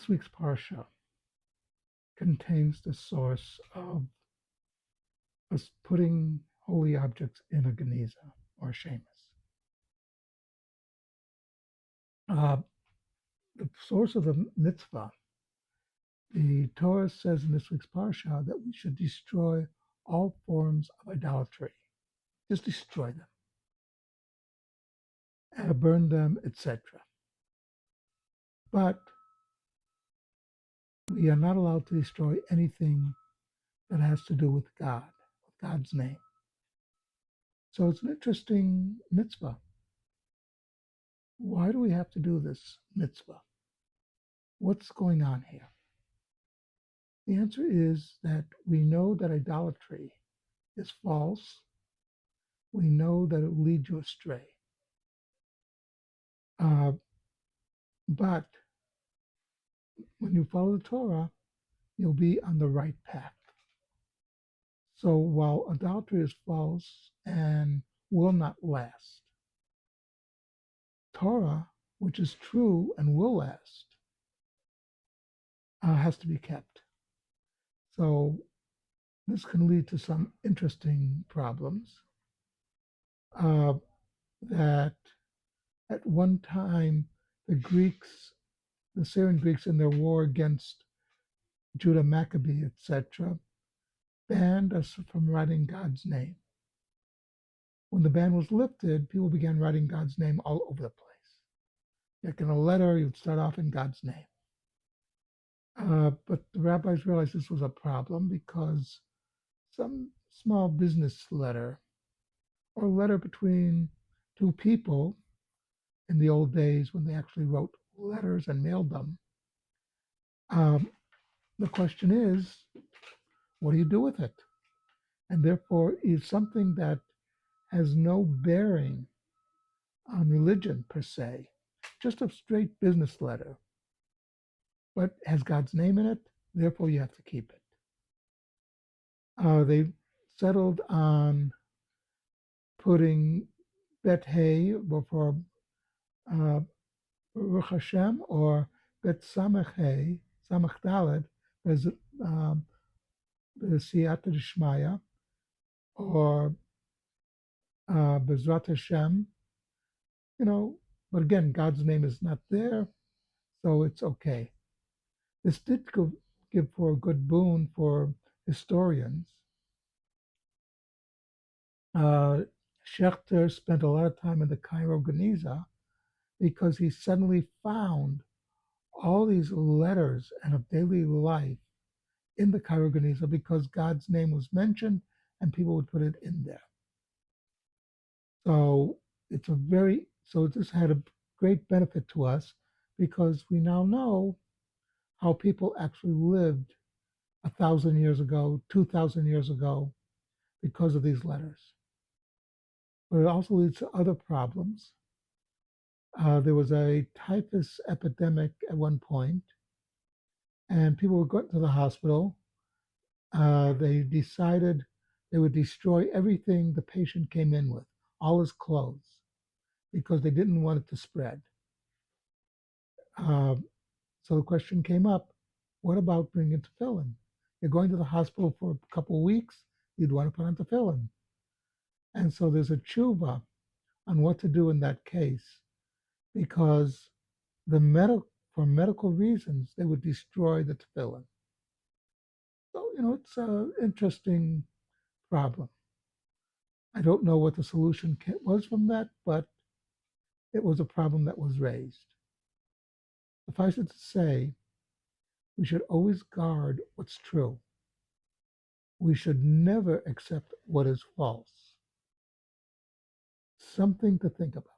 This week's Parsha contains the source of us putting holy objects in a geniza or shemus. The source of the mitzvah, the Torah says in this week's Parsha that we should destroy all forms of idolatry. Just destroy them, burn them, etc. But we are not allowed to destroy anything that has to do with God, with God's name. So it's an interesting mitzvah. Why do we have to do this mitzvah? What's going on here? The answer is that we know that idolatry is false. We know that it will lead you astray. But when you follow the Torah, you'll be on the right path. So while idolatry is false and will not last, Torah, which is true and will last, has to be kept. So this can lead to some interesting problems. That at one time the Syrian Greeks in their war against Judah Maccabee, etc., banned us from writing God's name. When the ban was lifted, people began writing God's name all over the place. Like in a letter, you'd start off in God's name. But the rabbis realized this was a problem because some small business letter or letter between two people in the old days when they actually wrote letters and mailed them, the question is, what do you do with it? And therefore, is something that has no bearing on religion per se, just a straight business letter, but has God's name in it, therefore you have to keep it. They settled on putting Bet Hey for Baruch Hashem or Bet Samach Hey, Samach Daled, Siyata Dishmaya, or Bezrat Hashem, but again, God's name is not there, so it's okay. This did give for a good boon for historians. Schechter spent a lot of time in the Cairo Geniza because he suddenly found all these letters and of daily life in the Cairo Geniza because God's name was mentioned and people would put it in there. So this had a great benefit to us because we now know how people actually lived 1,000 years ago, 2,000 years ago, because of these letters. But it also leads to other problems. There was a typhus epidemic at one point, and people were going to the hospital. They decided they would destroy everything the patient came in with, all his clothes, because they didn't want it to spread. So the question came up, what about bringing tefillin? You're going to the hospital for a couple of weeks, you'd want to put on tefillin. And so there's a tshuva on what to do in that case, because for medical reasons, they would destroy the tefillin. So, it's an interesting problem. I don't know what the solution was from that, but it was a problem that was raised. Suffice it to say, we should always guard what's true. We should never accept what is false. Something to think about.